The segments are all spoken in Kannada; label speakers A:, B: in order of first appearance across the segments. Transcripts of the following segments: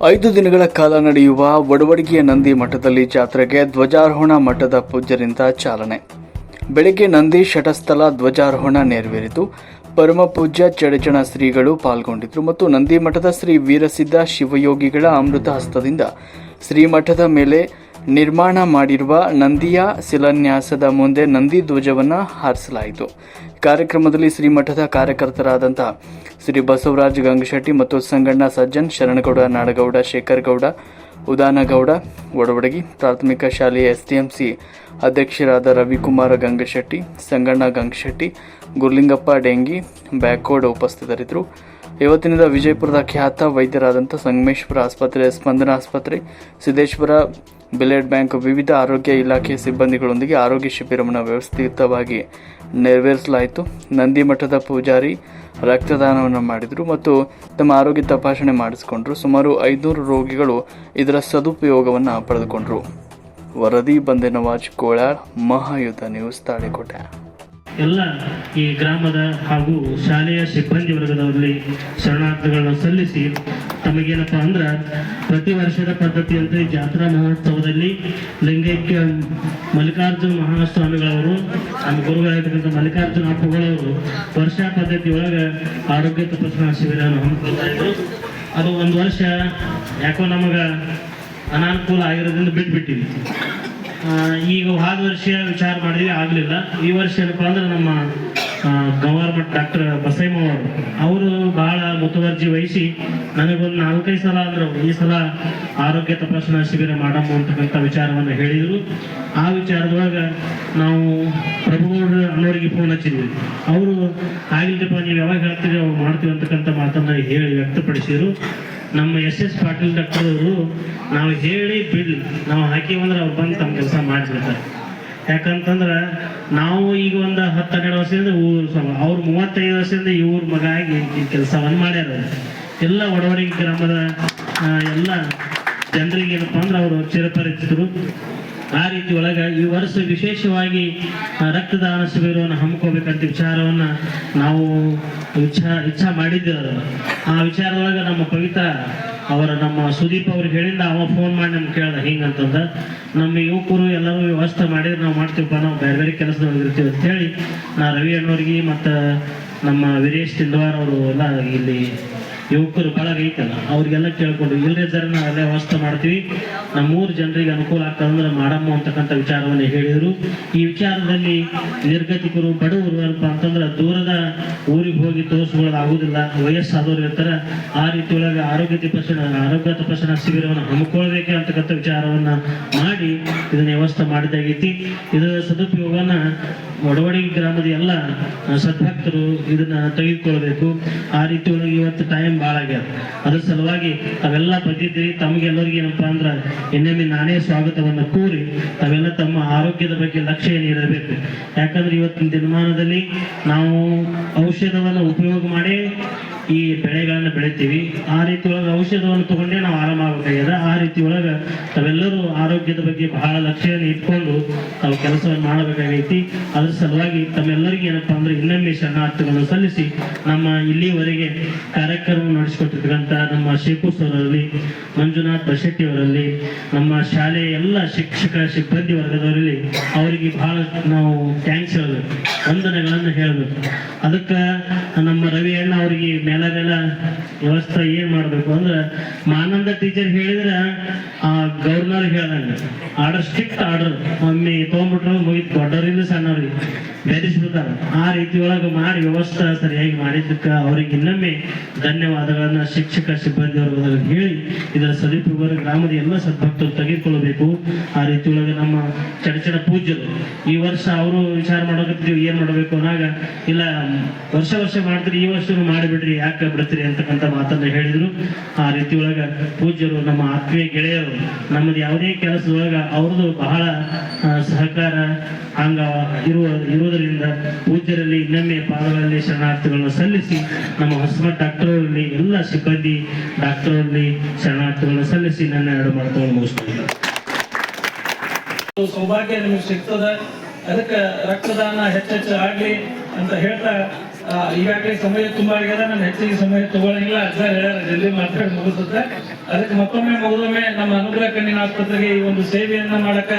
A: 5 ದಿನಗಳ ಕಾಲ ನಡೆಯುವ ವಡವಡಗಿಯ ನಂದಿ ಮಠದಲ್ಲಿ ಜಾತ್ರೆಗೆ ಧ್ವಜಾರೋಹಣ ಮಠದ ಪೂಜ್ಯರಿಂದ ಚಾಲನೆ. ಬೆಳಗ್ಗೆ ನಂದಿ ಶಟಸ್ಥಲ ಧ್ವಜಾರೋಹಣ ನೆರವೇರಿತು. ಪರಮ ಪೂಜ್ಯ ಚಡಚಣ ಶ್ರೀಗಳು ಪಾಲ್ಗೊಂಡಿದ್ದರು ಮತ್ತು ನಂದಿ ಮಠದ ಶ್ರೀ ವೀರಸಿದ್ಧ ಶಿವಯೋಗಿಗಳ ಅಮೃತ ಹಸ್ತದಿಂದ ಶ್ರೀಮಠದ ಮೇಲೆ ನಿರ್ಮಾಣ ಮಾಡಿರುವ ನಂದಿಯ ಶಿಲಾನ್ಯಾಸದ ಮುಂದೆ ನಂದಿ ಧ್ವಜವನ್ನು ಹಾರಿಸಲಾಯಿತು. ಕಾರ್ಯಕ್ರಮದಲ್ಲಿ ಶ್ರೀಮಠದ ಕಾರ್ಯಕರ್ತರಾದಂತಹ ಶ್ರೀ ಬಸವರಾಜ್ ಗಂಗಶೆಟ್ಟಿ ಮತ್ತು ಸಂಗಣ್ಣ ಸಜ್ಜನ್, ಶರಣಗೌಡ ನಾಡಗೌಡ, ಶೇಖರ್ ಗೌಡ, ಉದಾನಗೌಡ, ವಡವಡಗಿ ಪ್ರಾಥಮಿಕ ಶಾಲೆಯ ಎಸ್ಟಿಎಂಸಿ ಅಧ್ಯಕ್ಷರಾದ ರವಿಕುಮಾರ ಗಂಗಶೆಟ್ಟಿ, ಸಂಗಣ್ಣ ಗಂಗಶೆಟ್ಟಿ, ಗುರ್ಲಿಂಗಪ್ಪ ಡೆಂಗಿ, ಬ್ಯಾಕೋಡ್ ಉಪಸ್ಥಿತರಿದ್ದರು. ಇವತ್ತಿನಿಂದ ವಿಜಯಪುರದ ಖ್ಯಾತ ವೈದ್ಯರಾದಂಥ ಸಂಗಮೇಶ್ವರ ಆಸ್ಪತ್ರೆ, ಸ್ಪಂದನ ಆಸ್ಪತ್ರೆ, ಸಿದ್ದೇಶ್ವರ ಬ್ಲಡ್ ಬ್ಯಾಂಕ್, ವಿವಿಧ ಆರೋಗ್ಯ ಇಲಾಖೆ ಸಿಬ್ಬಂದಿಗಳೊಂದಿಗೆ ಆರೋಗ್ಯ ಶಿಬಿರವನ್ನು ವ್ಯವಸ್ಥಿತವಾಗಿ ನೆರವೇರಿಸಲಾಯಿತು. ನಂದಿ ಮಠದ ಪೂಜಾರಿ ರಕ್ತದಾನವನ್ನು ಮಾಡಿದರು ಮತ್ತು ತಮ್ಮ ಆರೋಗ್ಯ ತಪಾಸಣೆ ಮಾಡಿಸಿಕೊಂಡರು. ಸುಮಾರು 500 ರೋಗಿಗಳು ಇದರ ಸದುಪಯೋಗವನ್ನು ಪಡೆದುಕೊಂಡರು. ವರದಿ ಬಂದೆ ನವಾಜ್ ಕೋಳಾಳ್, ಮಹಾಯುದ್ಧ ನ್ಯೂಸ್, ತಾಳಿಕೋಟೆ.
B: ಎಲ್ಲ ಈ ಗ್ರಾಮದ ಹಾಗೂ ಶಾಲೆಯ ಸಿಬ್ಬಂದಿ ವರ್ಗದವರಲ್ಲಿ ಶರಣಾರ್ಥಿಗಳನ್ನು ಸಲ್ಲಿಸಿ ತಮಗೇನಪ್ಪ ಅಂದ್ರೆ ಪ್ರತಿ ವರ್ಷದ ಪದ್ಧತಿಯಂತೆ ಜಾತ್ರಾ ಮಹೋತ್ಸವದಲ್ಲಿ ಲಿಂಗೈಕ್ಯ ಮಲ್ಲಿಕಾರ್ಜುನ ಮಹಾಸ್ವಾಮಿಗಳವರು, ನಮ್ಮ ಗುರುಗಳಾಗಿರ್ತಕ್ಕಂಥ ಮಲ್ಲಿಕಾರ್ಜುನ ಅಪ್ಪುಗಳವರು ವರ್ಷಾ ಪದ್ಧತಿ ಒಳಗೆ ಆರೋಗ್ಯ ತಪಾಸಣಾ ಶಿಬಿರವನ್ನು ಹಮ್ಮಿಕೊಳ್ತಾ ಇದ್ರು. ಅದು ಒಂದು ವರ್ಷ ಯಾಕೋ ನಮಗೆ ಅನಾನುಕೂಲ ಆಗಿರೋದ್ರಿಂದ ಬಿಟ್ಬಿಟ್ಟಿವಿ. ಈಗ ಹೋದ ವರ್ಷ ವಿಚಾರ ಮಾಡಿದ್ವಿ, ಆಗಲಿಲ್ಲ. ಈ ವರ್ಷ ಏನಪ್ಪ ಅಂದ್ರೆ ನಮ್ಮ ಗವರ್ಮೆಂಟ್ ಡಾಕ್ಟರ್ ಬಸಯ್ಯಮ್ಮ ಅವರು ಬಹಳ ಮುತುವರ್ಜಿ ವಹಿಸಿ ನನಗೊಂದು 4-5 ಸಲ ಅಂದ್ರೆ ಈ ಸಲ ಆರೋಗ್ಯ ತಪಾಸಣಾ ಶಿಬಿರ ಮಾಡಮ್ಮ ಅಂತಕ್ಕಂಥ ವಿಚಾರವನ್ನು ಹೇಳಿದರು. ಆ ವಿಚಾರದೊಳಗೆ ನಾವು ಪ್ರಭುಗೌಡ ಅನ್ನೋರಿಗೆ ಫೋನ್ ಹಚ್ಚಿದ್ವಿ. ಅವರು ಆಗಿಲ್ದಪ್ಪ, ನೀವು ಯಾವಾಗ ಹೇಳ್ತೀವಿ ಅವಾಗ ಮಾಡ್ತೀವಿ ಅಂತಕ್ಕಂಥ ಮಾತನ್ನು ಹೇಳಿ ವ್ಯಕ್ತಪಡಿಸಿದರು. ನಮ್ಮ SS ಪಾಟೀಲ್ ಡಾಕ್ಟರ್ ಅವರು ನಾವು ಹೇಳಿ ಬಿಡ್ಲಿ, ನಾವು ಹಾಕಿವಂದ್ರೆ ಅವ್ರು ಬಂದು ತಮ್ಮ ಕೆಲಸ ಮಾಡಿಬಿಡ್ತಾರೆ. ಯಾಕಂತಂದ್ರೆ ನಾವು ಈಗ ಒಂದು 10-12 ವರ್ಷದಿಂದ ಅವ್ರು 35 ವರ್ಷದಿಂದ ಇವ್ರ ಮಗ ಆಗಿ ಈ ಕೆಲಸವನ್ನು ಮಾಡ್ಯಾರ. ಎಲ್ಲ ವಡವಡಗಿ ಗ್ರಾಮದ ಎಲ್ಲ ಜನರಿಗೆ ಏನಪ್ಪ ಅಂದ್ರೆ ಅವರು ಚಿರಪರಿಚಿತರು. ಆ ರೀತಿ ಒಳಗೆ ಈ ವರ್ಷ ವಿಶೇಷವಾಗಿ ರಕ್ತದಾನ ಶಿಬಿರವನ್ನು ಹಮ್ಮಿಕೋಬೇಕಂತ ವಿಚಾರವನ್ನು ನಾವು ಇಚ್ಛಾ ಮಾಡಿದ್ದೇವೆ. ಆ ವಿಚಾರದೊಳಗೆ ನಮ್ಮ ಪವಿತ್ರ ನಮ್ಮ ಸುದೀಪ್ ಅವ್ರಿಗೆ ಹೇಳಿಲ್ಲ, ಅವ ಫೋನ್ ಮಾಡಿ ನಮ್ಗೆ ಕೇಳ್ದ ಹಿಂಗಂತಂದ. ನಮ್ಮ ಯುವಕರು ಎಲ್ಲರೂ ವ್ಯವಸ್ಥೆ ಮಾಡಿದ್ರೆ ನಾವು ಮಾಡ್ತೀವಪ್ಪ, ನಾವು ಬೇರೆ ಬೇರೆ ಕೆಲಸದೊಳಗೆ ಇರ್ತೀವಿ ಅಂತ ಹೇಳಿ ನಾ ರವಿ ಅಣ್ಣವ್ರಿಗೆ ಮತ್ತು ನಮ್ಮ ವೀರೇಶ್ ತಿಂದವಾರ್ ಅವರು ಎಲ್ಲ ಇಲ್ಲಿ ಯುವಕರು ಬಳಗ ಐತಲ್ಲ ಅವ್ರಿಗೆಲ್ಲ ಕೇಳ್ಕೊಂಡು ಇಲ್ಲದೇ ಸರ್ ನಾವು ಅಲ್ಲೇ ವ್ಯವಸ್ಥೆ ಮಾಡ್ತೀವಿ, ನಮ್ಮ 3 ಜನರಿಗೆ ಅನುಕೂಲ ಆಗ್ತದಂದ್ರೆ ಮಾಡಮ್ಮ ಅಂತಕ್ಕಂಥ ವಿಚಾರವನ್ನು ಹೇಳಿದರು. ಈ ವಿಚಾರದಲ್ಲಿ ನಿರ್ಗತಿಕರು, ಬಡವರು ಅಲ್ಪ ಅಂತಂದ್ರೆ ದೂರದ ಊರಿಗೆ ಹೋಗಿ ತೋರಿಸ್ಕೊಳ್ಳೋದಾಗುವುದಿಲ್ಲ, ವಯಸ್ಸಾದವ್ರು ಇರ್ತಾರೆ. ಆ ರೀತಿ ಒಳಗೆ ಆರೋಗ್ಯ ತಪಾಸಣಾ ಶಿಬಿರವನ್ನು ಹಮ್ಮಿಕೊಳ್ಬೇಕೆ ಅಂತಕ್ಕಂಥ ವಿಚಾರವನ್ನು ಮಾಡಿ ಇದನ್ನ ವ್ಯವಸ್ಥೆ ಮಾಡಿದಾಗೈತಿ. ಇದರ ಸದುಪಯೋಗನ ವಡವಡಗಿ ಗ್ರಾಮದ ಎಲ್ಲ ಸದ್ಭಕ್ತರು ಇದನ್ನ ತೆಗೆದುಕೊಳ್ಬೇಕು. ಆ ರೀತಿ ಒಳಗೆ ಇವತ್ತು ಟೈಮ್ ಭಾಳ ಆಗ್ಯದ. ಅದ್ರ ಸಲುವಾಗಿ ತಾವೆಲ್ಲ ಬಂದಿದ್ದೀರಿ. ತಮಗೆಲ್ಲರಿಗೂ ಏನಪ್ಪಾ ಅಂದ್ರೆ ಇನ್ನೊಮ್ಮೆ ನಾನೇ ಸ್ವಾಗತವನ್ನು ಕೋರಿ ತಾವೆಲ್ಲ ತಮ್ಮ ಆರೋಗ್ಯದ ಬಗ್ಗೆ ಲಕ್ಷ್ಯ ನೀಡಬೇಕು. ಯಾಕಂದ್ರೆ ಇವತ್ತಿನ ದಿನಮಾನದಲ್ಲಿ ನಾವು ಔಷಧವನ್ನು ಉಪಯೋಗ ಮಾಡಿ ಈ ಬೆಳೆಗಳನ್ನ ಬೆಳಿತೀವಿ. ಆ ರೀತಿ ಒಳಗೆ ಔಷಧವನ್ನು ತಗೊಂಡೇ ನಾವು ಆರಾಮಾಗಬೇಕಾಗ್ಯದ. ಆ ರೀತಿ ಒಳಗೆ ತಾವೆಲ್ಲರೂ ಆರೋಗ್ಯದ ಬಗ್ಗೆ ಬಹಳ ಲಕ್ಷ್ಯವನ್ನು ಇಟ್ಕೊಂಡು ತಾವು ಕೆಲಸವನ್ನು ಮಾಡಬೇಕಾಗೈತಿ. ಅದ್ರ ಸಲುವಾಗಿ ತಮ್ಮೆಲ್ಲರಿಗೂ ಏನಪ್ಪಾ ಅಂದ್ರೆ ಇನ್ನೊಮ್ಮೆ ಶರಣಾರ್ಥಿಗಳನ್ನು ಸಲ್ಲಿಸಿ ನಮ್ಮ ಇಲ್ಲಿವರೆಗೆ ಕಾರ್ಯಕ್ರಮ ನಡೆಸಿಕೊಟ್ಟಿರ್ತಕ್ಕಂಥ ನಮ್ಮ ಶೇಖು ಸರ್ ಅವರಲ್ಲಿ, ಮಂಜುನಾಥ್ ಬಶೆಟ್ಟಿ ಅವರಲ್ಲಿ, ನಮ್ಮ ಶಾಲೆಯ ಎಲ್ಲ ಶಿಕ್ಷಕ ಸಿಬ್ಬಂದಿ ವರ್ಗದವರಲ್ಲಿ ಅವರಿಗೆ ಬಹಳ ನಾವು ಥ್ಯಾಂಕ್ಸ್ ಹೇಳಬೇಕು, ವಂದನೆಗಳನ್ನು ಹೇಳಬೇಕು. ಅದಕ್ಕೆ ನಮ್ಮ ರವಿ ಅಣ್ಣ ಅವರಿಗೆ ಮೇಲೆಲ್ಲ ವ್ಯವಸ್ಥೆ ಏನ್ ಮಾಡ್ಬೇಕು ಅಂದ್ರೆ ಮಾನಂದ ಟೀಚರ್ ಹೇಳಿದ್ರೆ ಗವರ್ನರ್ ಹೇಳ್ದಂಗ ಆರ್ಡರ್, ಸ್ಟ್ರಿಕ್ಟ್ ಆರ್ಡರ್, ಒಮ್ಮೆ ತಗೊಂಡ್ಬಿಟ್ರು ಮುಗಿತು, ದೊಡ್ಡವರಿಂದ ಸಣ್ಣವ್ರಿಗೆ ಬೆರೆಸ್ಬಿಡ್ತಾರೆ. ಆ ರೀತಿ ಒಳಗೆ ಮಾಡಿ ವ್ಯವಸ್ಥೆ ಸರಿಯಾಗಿ ಮಾಡಿದ್ದಕ್ಕೆ ಅವರಿಗೆ ಇನ್ನೊಮ್ಮೆ ಧನ್ಯವಾದಗಳನ್ನ ಶಿಕ್ಷಕ ಸಿಬ್ಬಂದಿ ವರ್ಗದಲ್ಲಿ ಹೇಳಿ ಇದರ ಸದುಪಯೋಗ ಗ್ರಾಮದ ಎಲ್ಲ ಸದ್ಭಕ್ತರು ತೆಗೆದುಕೊಳ್ಳಬೇಕು. ಆ ರೀತಿ ಒಳಗೆ ನಮ್ಮ ಚಡಚಣ ಪೂಜ್ಯರು ಈ ವರ್ಷ ಅವರು ವಿಚಾರ ಮಾಡೋಕತ್ತೀವಿ ಏನ್ ಮಾಡಬೇಕು ಅನ್ನಾಗ, ಇಲ್ಲ ವರ್ಷ ಮಾಡ್ತೀರಿ, ಈ ವರ್ಷನೂ ಮಾಡಿಬಿಡ್ರಿ, ಯಾಕೆ ಬಿಡ್ತೀರಿ ಅಂತಕ್ಕಂಥ ಮಾತನ್ನ ಹೇಳಿದ್ರು. ಆ ರೀತಿ ಒಳಗ ಪೂಜ್ಯರು ನಮ್ಮ ಆತ್ಮೀಯ ಗೆಳೆಯರು ನಮ್ಮದು ಯಾವುದೇ ಕೆಲಸದೊಳಗ ಅವ್ರದ್ದು ಬಹಳ ಸಹಕಾರ ಹಂಗ ಇರುವುದರಿಂದ ಪೂಜ್ಯರಲ್ಲಿ ಇನ್ನೊಮ್ಮೆ ಪಾದಗಳಲ್ಲಿ ಶರಣಾರ್ಥಿಗಳನ್ನು ಸಲ್ಲಿಸಿ ನಮ್ಮ ಹೊಸಮಠ ಡಾಕ್ಟರ್ ಅವರಲ್ಲಿ ಎಲ್ಲ ಸಿಬ್ಬಂದಿ ಡಾಕ್ಟರ್ ಅವರಲ್ಲಿ ಶರಣಾರ್ಥಿಗಳನ್ನು ಸಲ್ಲಿಸಿ ನನ್ನ 2 ಮಾತುಗಳನ್ನು ಮುಗಿಸ್ತೀನಿ. ಸೌಭಾಗ್ಯ ನಿಮಗೆ ಸಿಗ್ತದ, ಅದಕ್ಕೆ ರಕ್ತದಾನ ಹೆಚ್ಚೆಚ್ಚು ಆಗ್ಲಿ ಅಂತ ಹೇಳ್ತಾ
C: ಈಗಾಗಲೇ ಸಮಯ ತುಂಬಾ ಆಗ್ಯದ, ನಾನು ಹೆಚ್ಚಿಗೆ ಸಮಯ ತಗೊಳ್ಳಂಗಿಲ್ಲ. ಅಜ್ಜ ಹೇಳ್ಯಾರ ಜಲ್ದಿ ಮಾತಾಡಿ ಮುಗಿಸುತ್ತೆ. ಅದಕ್ಕೆ ಮತ್ತೊಮ್ಮೆ ನಮ್ಮ ಅನುಗ್ರಹ ಕಣ್ಣಿನ ಆಸ್ಪತ್ರೆಗೆ ಈ ಒಂದು ಸೇವೆಯನ್ನ ಮಾಡಕ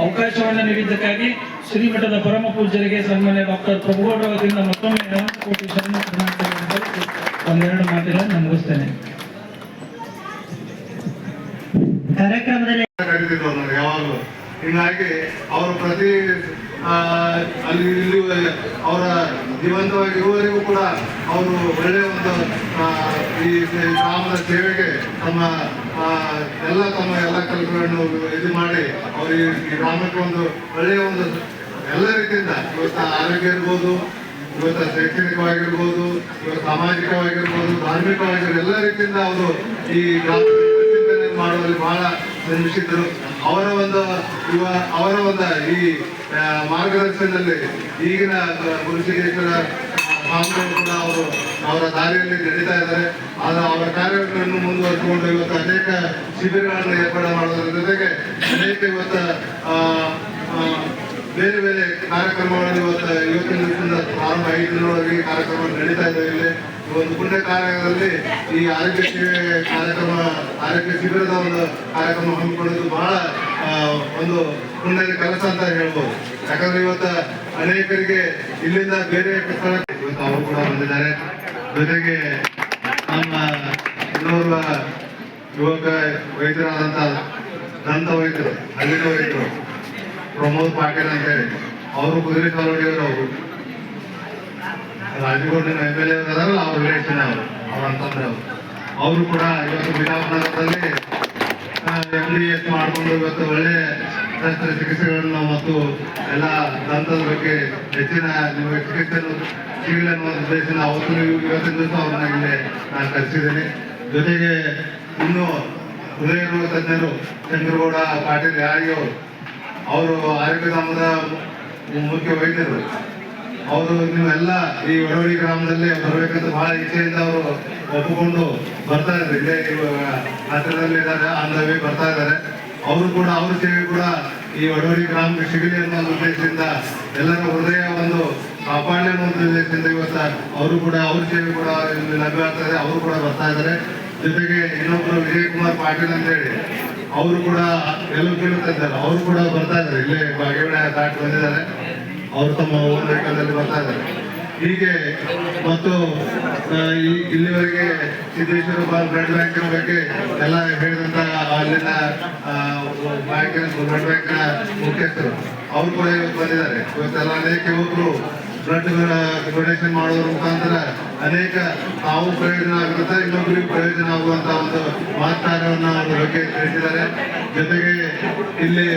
C: ಅವಕಾಶವನ್ನ ನೀಡಿದ್ದಕ್ಕಾಗಿ ಶ್ರೀಮಠದ ಪರಮ ಪೂಜ್ಯರಿಗೆ ಸನ್ಮಾನ್ಯ ಡಾಕ್ಟರ್ ಪ್ರಭುಗೌಡ ಅವರಿಂದ ಮತ್ತೊಮ್ಮೆ 90 ಕೋಟಿ ಶರಣ ಒಂದೆರಡು ಮಾತುಗಳನ್ನು ಮುಗಿಸ್ತೇನೆ. ಕಾರ್ಯಕ್ರಮದಲ್ಲಿ
D: ಯಾವಾಗಲೂ ಹೀಗಾಗಿ ಅವರು ಪ್ರತಿ ಅಲ್ಲಿ ಇಲ್ಲಿ ಅವರ ಜೀವಂತವಾಗಿ ಇರುವವರೆಗೂ ಕೂಡ ಅವರು ಒಳ್ಳೆಯ ಒಂದು ಈ ಗ್ರಾಮದ ಸೇವೆಗೆ ತಮ್ಮ ಎಲ್ಲ ಕೆಲಸಗಳನ್ನು ಇದು ಮಾಡಿ ಅವರು ಈ ಗ್ರಾಮಕ್ಕೆ ಒಂದು ಒಳ್ಳೆಯ ಒಂದು ಎಲ್ಲ ರೀತಿಯಿಂದ ಇವತ್ತು ಆರೋಗ್ಯ ಇರ್ಬೋದು, ಇವತ್ತು ಶೈಕ್ಷಣಿಕವಾಗಿರ್ಬೋದು, ಇವತ್ತು ಸಾಮಾಜಿಕವಾಗಿರ್ಬೋದು, ಧಾರ್ಮಿಕವಾಗಿರ್ಬೋದು, ಎಲ್ಲ ರೀತಿಯಿಂದ ಅವರು ಈ ಗ್ರಾಮ ಮಾಡುವಲ್ಲಿ ಬಹಳ ಶ್ರಮಿಸಿದ್ದರು. ಅವರ ಒಂದು ಈ ಮಾರ್ಗದರ್ಶನದಲ್ಲಿ ಈಗಿನ ಗುರುಸಿದ್ದೇಶ್ವರ ಸ್ವಾಮಿಗಳು ಕೂಡ ಅವರ ದಾರಿಯಲ್ಲಿ ನಡೀತಾ ಇದ್ದಾರೆ. ಅವರ ಕಾರ್ಯಗಳನ್ನು ಮುಂದುವರಿಸಿಕೊಂಡು ಇವತ್ತು ಅನೇಕ ಶಿಬಿರಗಳನ್ನು ಏರ್ಪಾಡು ಮಾಡೋದ್ರ ಜೊತೆಗೆ ಅನೇಕ ಇವತ್ತು ಬೇರೆ ಬೇರೆ ಕಾರ್ಯಕ್ರಮಗಳನ್ನು ಇವತ್ತಿನ ದಿವಸದಿಂದ ಪ್ರಾರಂಭ 5 ದಿನದೊಳಗೆ ಕಾರ್ಯಕ್ರಮಗಳು ನಡೀತಾ ಇದ್ದಾವೆ. ಇಲ್ಲಿ ಒಂದು ಪುಣ್ಯ ಕಾರ್ಯದಲ್ಲಿ ಈ ಆರೋಗ್ಯ ಶಿಬಿರದ ಒಂದು ಕಾರ್ಯಕ್ರಮ ಹಮ್ಮಿಕೊಳ್ಳೋದು ಬಹಳ ಒಂದು ಪುಣ್ಯದ ಕೆಲಸ ಅಂತ ಹೇಳ್ಬೋದು. ಯಾಕಂದ್ರೆ ಇವತ್ತು ಅನೇಕರಿಗೆ ಇಲ್ಲಿಂದ ಬೇರೆ ಇವತ್ತು ಅವರು ಕೂಡ ಬಂದಿದ್ದಾರೆ. ಜೊತೆಗೆ ನಮ್ಮ ಇನ್ನೋರ್ವ ಯುವಕ ವೈದ್ಯರಾದಂಥ ದಂತ ವೈದ್ಯರು, ಅಲ್ಲಿನ ವೈದ್ಯರು ಪ್ರಮೋದ್ ಪಾಟೀಲ್ ಅಂತ ಹೇಳಿ, ಅವರು ಕುದುರೆ ಸಾಲೋಡಿಯವರು, ಅವರು ರಾಜಗೋಡಿನ MLA ಅದಾರಲ್ಲ, ಅವ್ರ ರಿಲೇಷನ್ ಅವ್ರ ಅಂತಂದ್ರೆ ಅವರು ಕೂಡ ಇವತ್ತು ಬಿಜಾಪುರದಲ್ಲಿ MDS ಮಾಡಿಕೊಂಡು ಇವತ್ತು ಒಳ್ಳೆ ಚಿಕಿತ್ಸೆಗಳನ್ನು ಮತ್ತು ಎಲ್ಲ ದಂತದ ಬಗ್ಗೆ ಹೆಚ್ಚಿನ ಚಿಕಿತ್ಸೆಯನ್ನು ಸಿಗಲಿ ಅನ್ನೋ ಉದ್ದೇಶನ ಇವತ್ತಿನ ದಿವಸ ಅವ್ರನ್ನ ಇಲ್ಲಿ ನಾನು ಕರೆಸಿದ್ದೇನೆ. ಜೊತೆಗೆ ಇನ್ನು ಹೃದಯ ರೋಗ ತಜ್ಞರು ಚಂದ್ರಗೌಡ ಪಾಟೀಲ್ ಯಾರಿಗೂ ಅವರು ಆರೋಗ್ಯಧಾಮದ ಮುಖ್ಯ ವೈದ್ಯರು. ಅವರು ನೀವೆಲ್ಲ ಈ ವಡವಡಿ ಗ್ರಾಮದಲ್ಲಿ ಬರಬೇಕಂತ ಬಹಳ ಇಚ್ಛೆಯಿಂದ ಅವರು ಒಪ್ಪಿಕೊಂಡು ಬರ್ತಾ ಇದ್ದಾರೆ. ಇಲ್ಲೇ ಹತ್ತಿರದಲ್ಲಿ ಇದ್ದಾರೆ, ಅಂದವೇ ಬರ್ತಾ ಇದ್ದಾರೆ. ಅವರು ಕೂಡ ಅವ್ರ ಸೇವೆ ಕೂಡ ಈ ವಡವಡಿ ಗ್ರಾಮಕ್ಕೆ ಸಿಗಲಿ ಅನ್ನೋ ಒಂದು ಉದ್ದೇಶದಿಂದ, ಎಲ್ಲರ ಹೃದಯ ಒಂದು ಕಾಪಾಡಲಿ ಅನ್ನೋ ಒಂದು ಉದ್ದೇಶದಿಂದ ಇವತ್ತು ಅವರು ಕೂಡ ಅವ್ರ ಸೇವೆ ಕೂಡ ಇಲ್ಲಿ ಲಭ್ಯ ಆಗ್ತದೆ. ಅವರು ಕೂಡ ಬರ್ತಾ ಇದ್ದಾರೆ. ಜೊತೆಗೆ ಇನ್ನೊಬ್ರು ವಿಜಯ್ ಕುಮಾರ್ ಪಾಟೀಲ್ ಅಂತ ಹೇಳಿ ಅವರು ಕೂಡ ಎಲ್ಲೂ ಕೇಳುತ್ತಿದ್ದಾರೆ, ಅವರು ಕೂಡ ಬರ್ತಾ ಇದ್ದಾರೆ. ಇಲ್ಲೇ ಬಾಗೇವಾಡಿ ದಾಟಿ ಬಂದಿದ್ದಾರೆ. ಅವರು ತಮ್ಮ ಓನ್ ವೆಹಿಕಲ್ನಲ್ಲಿ ಬರ್ತಾ ಇದ್ದಾರೆ. ಹೀಗೆ ಮತ್ತು ಇಲ್ಲಿವರೆಗೆ ಸಿದ್ದೇಶ್ವರ ಬ್ಲಡ್ ಬ್ಯಾಂಕಿನ ಬಗ್ಗೆ ಎಲ್ಲ ಹೇಳಿದಂತ ಅಲ್ಲಿನ ಬ್ಲಡ್ ಬ್ಯಾಂಕಿನ ಮುಖ್ಯಸ್ಥರು ಅವರು ಕೂಡ ಇವತ್ತು ಬಂದಿದ್ದಾರೆ. ಇವತ್ತೆಲ್ಲ ಅನೇಕ ಯುವಕರು ಬ್ಲಡ್ ಡೊನೇಷನ್ ಮಾಡೋದ್ರ ಮುಖಾಂತರ ಅನೇಕ ತಾವು ಪ್ರಯೋಜನ ಆಗಿರುತ್ತೆ, ಇನ್ನೊಬ್ಬರಿಗೆ ಪ್ರಯೋಜನ ಆಗುವಂತ ಒಂದು ಮಾತುಕಾರ್ಯವನ್ನು ಅವ್ರ ಬಗ್ಗೆ ತಿಳಿಸಿದ್ದಾರೆ. ಜೊತೆಗೆ ಇಲ್ಲಿ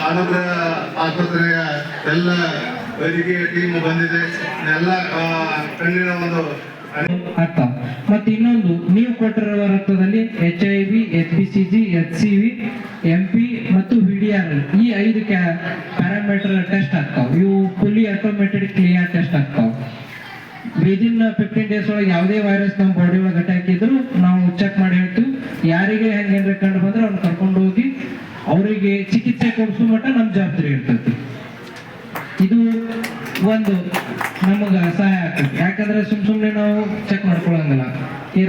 D: ಅನುಗ್ರಹ ಆಸ್ಪತ್ರೆಯ ಎಲ್ಲ ವೈದ್ಯಕೀಯ ಟೀಮ್ ಬಂದಿದೆ. ಎಲ್ಲ ಕಣ್ಣಿನ ಒಂದು
C: ಅರ್ಥ. ಮತ್ತೆ ಇನ್ನೊಂದು, ನೀವು ಕೊಟ್ಟಿರುವ ರಕ್ತದಲ್ಲಿ HIV, HBCG, HCV, MP ಮತ್ತು VDR ಈ 5 ಪ್ಯಾರಾಮೀಟರ್ ಟೆಸ್ಟ್ ಆಗ್ತಾವೆ. ಇವು ಫುಲ್ಲಿ ಆಟೋಮೇಟೆಡ್ ಕ್ಲಿಯರ್ ಟೆಸ್ಟ್ ಆಗ್ತಾವೆ. ವಿದಿನ್ 15 ಡೇಸ್ ಒಳಗೆ ಯಾವುದೇ ವೈರಸ್ ನಮ್ಮ ಬಾಡಿ ಒಳಗೆ ಅಟ್ಯಾಕ್ ಇದ್ರು ನಾವು ಚೆಕ್ ಮಾಡಿ ಹೇಳ್ತೀವಿ. ಯಾರಿಗೆ ಹೆಂಗೇನ್ರ ಕಂಡು ಬಂದ್ರೆ ಅವ್ರನ್ನ ಕರ್ಕೊಂಡು ಹೋಗಿ ಅವರಿಗೆ ಚಿಕಿತ್ಸೆ ಕೊಡಿಸೋ ಮಟ್ಟ ನಮ್ಮ ಜವಾಬ್ದಾರಿ ಇರ್ತೈತಿ. ಇದು ಒಂದು ನಮಗೆ ಸಹಾಯ ಆಗ್ತದೆ. ಯಾಕಂದ್ರೆ ಸುಮ್ಮನೆ ನಾವು ಚೆಕ್ ಮಾಡ್ಕೊಳಂಗಿಲ್ಲ. ಈ